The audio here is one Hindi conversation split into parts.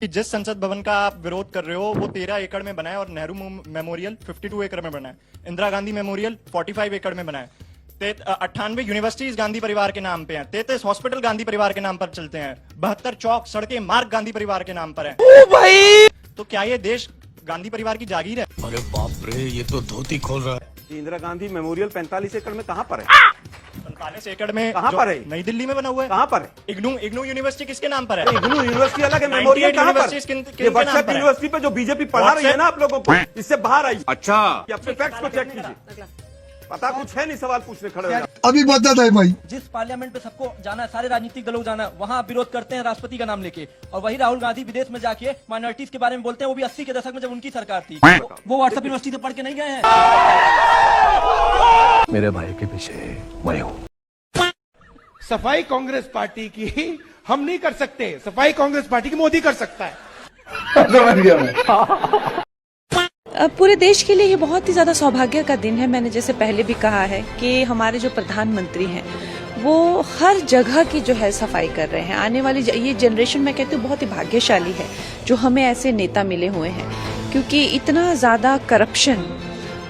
कि जिस संसद भवन का आप विरोध कर रहे हो वो 13 एकड़ में बना है और नेहरू मेमोरियल 52 एकड़ में बना है, इंदिरा गांधी मेमोरियल 45 एकड़ में बना है, 98 यूनिवर्सिटीज गांधी परिवार के नाम पे हैं, 33 हॉस्पिटल गांधी परिवार के नाम पर चलते हैं, 72 चौक सड़कें मार्ग गांधी परिवार के नाम पर है। ओ भाई, तो क्या ये देश गांधी परिवार की जागीर है? अरे बाप रे, ये तो धोती खोल रहा है। इंदिरा गांधी मेमोरियल 45 एकड़ में कहाँ पर है? 45 एकड़ में कहाँ पर है? नई दिल्ली में बना हुआ है। कहाँ पर है? इग्नू यूनिवर्सिटी किसके नाम पर है? इग्नू यूनिवर्सिटी अलग है, मेमोरियल कहाँ पर? ये व्हाट्सएप यूनिवर्सिटी पे जो बीजेपी पढ़ा रही है ना आप लोगों को, इससे बाहर आई। अच्छा, ये अपने फैक्ट्स को चेक कीजिए। पता कुछ है नहीं, सवाल पूछने खड़े हो। अभी बता है भाई, जिस पार्लियामेंट में सबको जाना है, सारे राजनीतिक दलों को जाना है, वहाँ आप विरोध करते हैं राष्ट्रपति का नाम लेके, और वही राहुल गांधी विदेश में जाके माइनॉरिटीज के बारे में बोलते हैं, वो भी 80 के दशक में जब उनकी सरकार थी। वो व्हाट्सएप यूनिवर्सिटी से पढ़ के नहीं गए हैं। मेरे भाई के पीछे मैं हूँ। सफाई कांग्रेस पार्टी की हम नहीं कर सकते, सफाई कांग्रेस पार्टी की मोदी कर सकता है। पूरे देश के लिए ये बहुत ही ज्यादा सौभाग्य का दिन है। मैंने जैसे पहले भी कहा है कि हमारे जो प्रधानमंत्री हैं वो हर जगह की जो है सफाई कर रहे हैं। आने वाली ये जनरेशन मैं कहती हूँ बहुत ही भाग्यशाली है जो हमें ऐसे नेता मिले हुए हैं, क्योंकि इतना ज्यादा करप्शन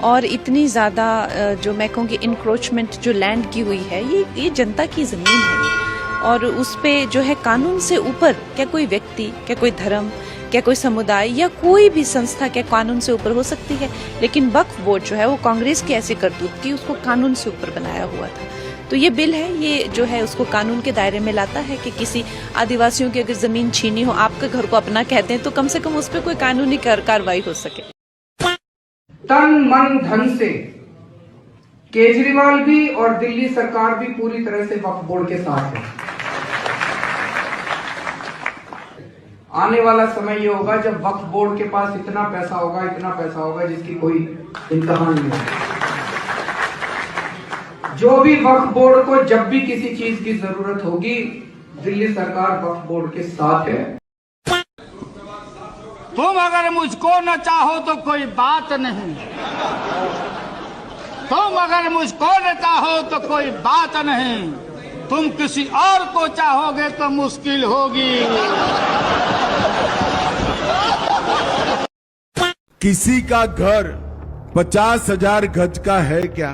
और इतनी ज्यादा जो मैं कहूँगी इंक्रोचमेंट जो लैंड की हुई है, ये जनता की जमीन है और उस पे जो है कानून से ऊपर क्या कोई व्यक्ति, क्या कोई धर्म, क्या कोई समुदाय या कोई भी संस्था क्या कानून से ऊपर हो सकती है। लेकिन वक्फ बोर्ड जो है वो कांग्रेस की ऐसी करतूत की उसको कानून से ऊपर बनाया हुआ था। तो ये बिल है, ये जो है उसको कानून के दायरे में लाता है कि किसी आदिवासियों की अगर जमीन छीनी हो, आपके घर को अपना कहते हैं, तो कम से कम उस पर कोई कानूनी कार्रवाई हो सके। तन मन धन से केजरीवाल भी और दिल्ली सरकार भी पूरी तरह से वक्फ बोर्ड के साथ है। आने वाला समय ये होगा जब वक्फ बोर्ड के पास इतना पैसा होगा जिसकी कोई इंतहा नहीं होगा। जो भी वक्फ बोर्ड को जब भी किसी चीज की जरूरत होगी, दिल्ली सरकार वक्फ बोर्ड के साथ है। तुम अगर मुझको न चाहो तो कोई बात नहीं, तुम अगर मुझको न चाहो तो कोई बात नहीं, तुम किसी और को चाहोगे तो मुश्किल होगी। किसी का घर 50,000 गज का है क्या?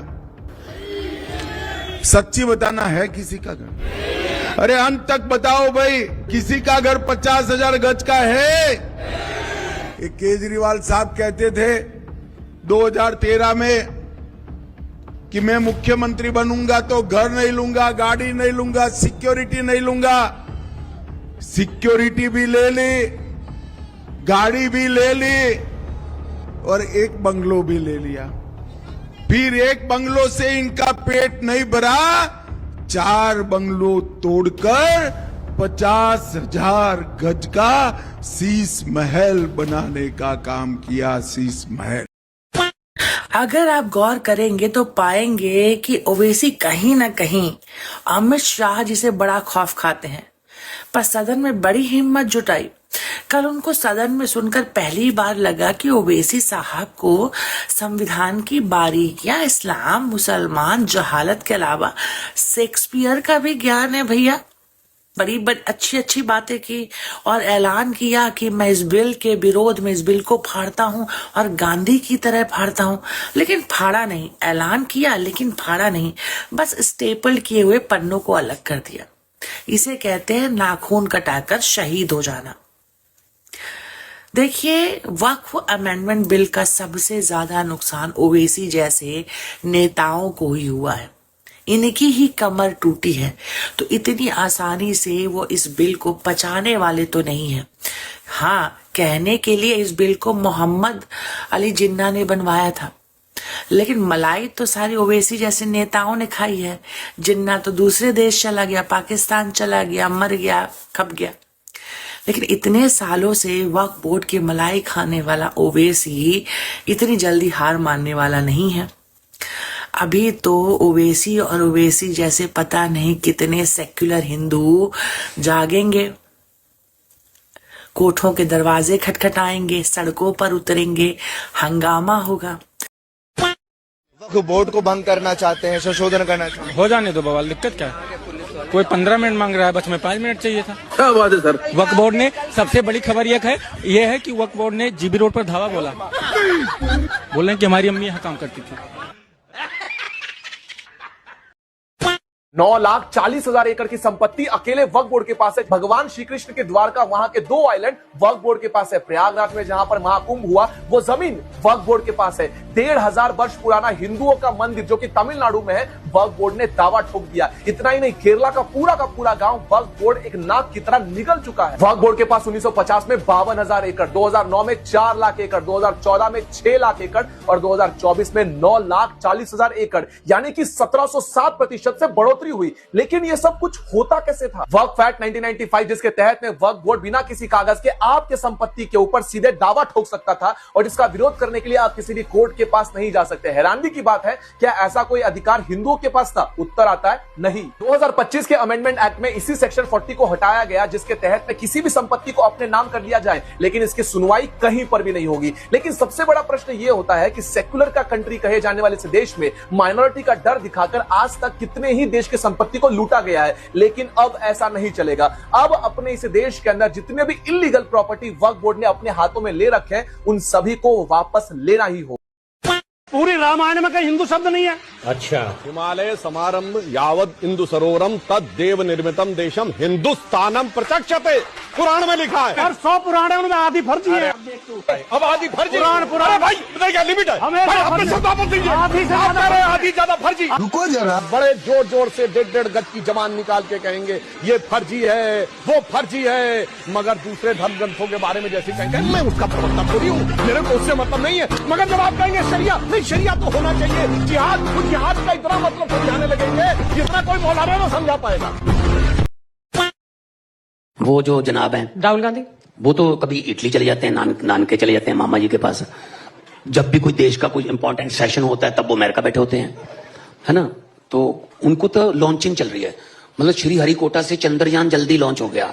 सच्ची बताना है किसी का घर? अरे अंत तक बताओ भाई, किसी का घर 50,000 गज का है? केजरीवाल साहब कहते थे 2013 में कि मैं मुख्यमंत्री बनूंगा तो घर नहीं लूंगा, गाड़ी नहीं लूंगा, सिक्योरिटी नहीं लूंगा। सिक्योरिटी भी ले ली, गाड़ी भी ले ली और एक बंगलो भी ले लिया। फिर एक बंगलो से इनका पेट नहीं भरा, 4 बंगलो तोड़कर 50,000 गज का शीश महल बनाने का काम किया। शीश महल। अगर आप गौर करेंगे तो पाएंगे कि ओवैसी कहीं न कहीं अमित शाह जी से बड़ा खौफ खाते हैं, पर सदन में बड़ी हिम्मत जुटाई। कल उनको सदन में सुनकर पहली बार लगा कि ओवैसी साहब को संविधान की बारीकियां, इस्लाम, मुसलमान, जहालत के अलावा शेक्सपियर का भी ज्ञान है भैया। बड़ी अच्छी बातें की और ऐलान किया कि मैं इस बिल के विरोध में इस बिल को फाड़ता हूं और गांधी की तरह फाड़ता हूं। लेकिन फाड़ा नहीं, ऐलान किया लेकिन फाड़ा नहीं, बस स्टेपल किए हुए पन्नों को अलग कर दिया। इसे कहते हैं नाखून कटाकर शहीद हो जाना। देखिए, वक्फ अमेंडमेंट बिल का सबसे ज्यादा नुकसान ओवैसी जैसे नेताओं को ही हुआ है। इनकी ही कमर टूटी है, तो इतनी आसानी से वो इस बिल को पचाने वाले तो नहीं है। हाँ, कहने के लिए इस बिल को मोहम्मद अली जिन्ना ने बनवाया था, लेकिन मलाई तो सारी ओवैसी जैसे नेताओं ने खाई है। जिन्ना तो दूसरे देश चला गया, पाकिस्तान चला गया, मर गया, खप गया। लेकिन इतने सालों से वक्फ बोर्ड की मलाई खाने वाला ओवैसी इतनी जल्दी हार मानने वाला नहीं है। अभी तो ओवैसी और ओवैसी जैसे पता नहीं कितने सेक्युलर हिंदू जागेंगे, कोठों के दरवाजे खटखटाएंगे, सड़कों पर उतरेंगे, हंगामा होगा। वक्फ बोर्ड को भंग करना चाहते हैं, संशोधन करना चाहते हैं। हो जाने दो बवाल, दिक्कत क्या है? कोई 15 मिनट मांग रहा है, बस में 5 मिनट चाहिए था। क्या बात है सर। वक्फ बोर्ड ने सबसे बड़ी खबर यह है कि वक्फ बोर्ड ने जीबी रोड पर धावा बोला, बोल रहे हैं कि हमारी अम्मी यहाँ काम करती थी। 9,40,000 एकड़ की संपत्ति अकेले वक्फ बोर्ड के पास है। भगवान श्री कृष्ण के द्वारका वहां के 2 आइलैंड वक्फ बोर्ड के पास है। प्रयागराज में जहां पर महाकुंभ हुआ वो जमीन वक्फ बोर्ड के पास है। 1,500 वर्ष पुराना हिंदुओं का मंदिर जो कि तमिलनाडु में है, वक्फ बोर्ड ने दावा ठोक दिया। इतना ही नहीं, केरला का पूरा गांव वक्फ बोर्ड एक नाक की तरह निगल चुका है। वक्फ बोर्ड के पास 1950 में 52,000 एकड़, 2009 में 4 लाख एकड़, 2014 में 6 लाख एकड़ और 2024 में 9,40,000 एकड़, यानी कि 1707% से बढ़ोतरी हुई। लेकिन ये सब कुछ होता कैसे था? वक्फ एक्ट 1995 जिसके तहत में वक्फ बोर्ड बिना किसी कागज के आपके संपत्ति के ऊपर सीधे दावा ठोक सकता था और जिसका विरोध करने के लिए आप किसी भी कोर्ट के पास नहीं जा सकते। हैरानी की बात है, क्या ऐसा कोई अधिकार हिंदुओं के पास था? उत्तर आता है नहीं। 2025 के अमेंडमेंट एक्ट में इसी सेक्शन 40 को हटाया गया जिसके तहत में किसी भी संपत्ति को अपने नाम कर लिया जाए, लेकिन इसकी सुनवाई कहीं पर भी नहीं होगी। लेकिन सबसे बड़ा प्रश्न यह होता है कि सेक्युलर का कंट्री कहे जाने वाले इस देश में माइनॉरिटी का डर दिखाकर आज तक कितने ही देश की संपत्ति को लूटा गया है, लेकिन अब ऐसा नहीं चलेगा। अब अपने इस देश के अंदर जितने भी इलीगल प्रॉपर्टी वक्फ बोर्ड ने अपने हाथों में ले रखे हैं, उन सभी को वापस लेना ही हो। पूरी रामायण में कहीं हिंदू शब्द नहीं है। अच्छा। हिमालय समारंभ यावद इंदु सरोवरम तद देव निर्मितम देशम हिंदुस्तानम प्रत्यक्षते, पुराण में लिखा है। यार 100 पुराण है, उनमें आधी फर्जी है। अब आधी फर्जी पुराण भाई बताइए, लिमिट है भाई, अपने शब्द वापस दीजिए। आधी ज्यादा फर्जी। रुको जरा, बड़े जोर जोर से 1.5 गज की जबान निकाल के कहेंगे ये फर्जी है, वो फर्जी है, मगर दूसरे धर्म ग्रंथों के बारे में जैसे कहेंगे, मैं उसका प्रवक्ता थोड़ी हूँ, मेरे को उससे मतलब नहीं है। मगर जब आप कहेंगे शरिया, नहीं शरिया तो होना चाहिए, जिहाद, खुद जिहाद का इतना मतलब समझाने लगेंगे जितना कोई मौलाना ना समझा पाएगा। वो जो जनाब हैं राहुल गांधी, वो तो कभी इटली चले जाते हैं, नान के चले जाते हैं मामा जी के पास। जब भी कोई देश का कोई इंपॉर्टेंट सेशन होता है तब वो अमेरिका बैठे होते हैं, है ना। तो उनको तो लॉन्चिंग चल रही है, मतलब श्री हरिकोटा से चंद्रयान जल्दी लॉन्च हो गया,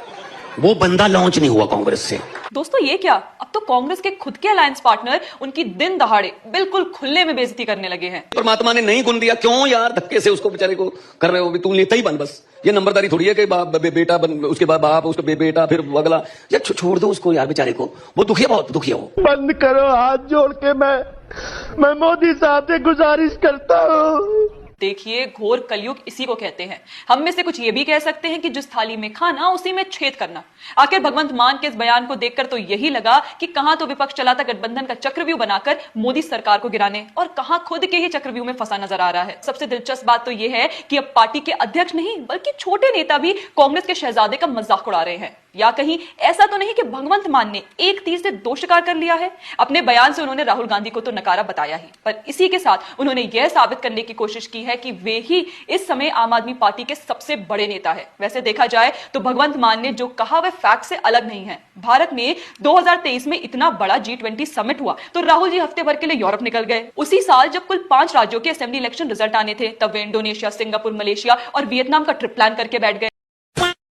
वो बंदा लॉन्च नहीं हुआ कांग्रेस से। दोस्तों ये क्या, अब तो कांग्रेस के खुद के अलायंस पार्टनर उनकी दिन दहाड़े बिल्कुल खुले में बेइज्जती करने लगे हैं। परमात्मा ने नहीं गुन दिया, क्यों यार धक्के से उसको बेचारे को कर रहे हो, तू लेता ही बन, बस ये नंबरदारी थोड़ी है कि बेटा बन, उसके बाद बाप, उसके बेटा, फिर अगला, यार छोड़ दो उसको यार बेचारे को, वो दुखिया, बहुत दुखिया हो। बंद करो, हाथ जोड़ के मैं मोदी साहब से गुजारिश करता हूँ। देखिए, घोर कलयुग इसी को कहते हैं। हम में से कुछ ये भी कह सकते हैं कि जिस थाली में खाना उसी में छेद करना। आखिर भगवंत मान के इस बयान को देखकर तो यही लगा कि कहां तो विपक्ष चलाता गठबंधन का चक्रव्यूह बनाकर मोदी सरकार को गिराने और कहां खुद के ही चक्रव्यूह में फंसा नजर आ रहा है। सबसे दिलचस्प बात तो यह है कि अब पार्टी के अध्यक्ष नहीं बल्कि छोटे नेता भी कांग्रेस के शहजादे का मजाक उड़ा रहे हैं। या कहीं ऐसा तो नहीं कि भगवंत मान ने एक तीर से 2 शिकार कर लिया है। अपने बयान से उन्होंने राहुल गांधी को तो नकारा बताया ही, पर इसी के साथ उन्होंने यह साबित करने की कोशिश की है कि वे ही इस समय आम आदमी पार्टी के सबसे बड़े नेता है। वैसे देखा जाए तो भगवंत मान ने जो कहा वह फैक्ट से अलग नहीं है। भारत में 2023 में इतना बड़ा G20 समिट हुआ तो राहुल जी हफ्ते भर के लिए यूरोप निकल गए। उसी साल जब कुल 5 राज्यों के असेंबली इलेक्शन रिजल्ट आने थे तब वे इंडोनेशिया, सिंगापुर, मलेशिया और वियतनाम का ट्रिप प्लान करके बैठ गए।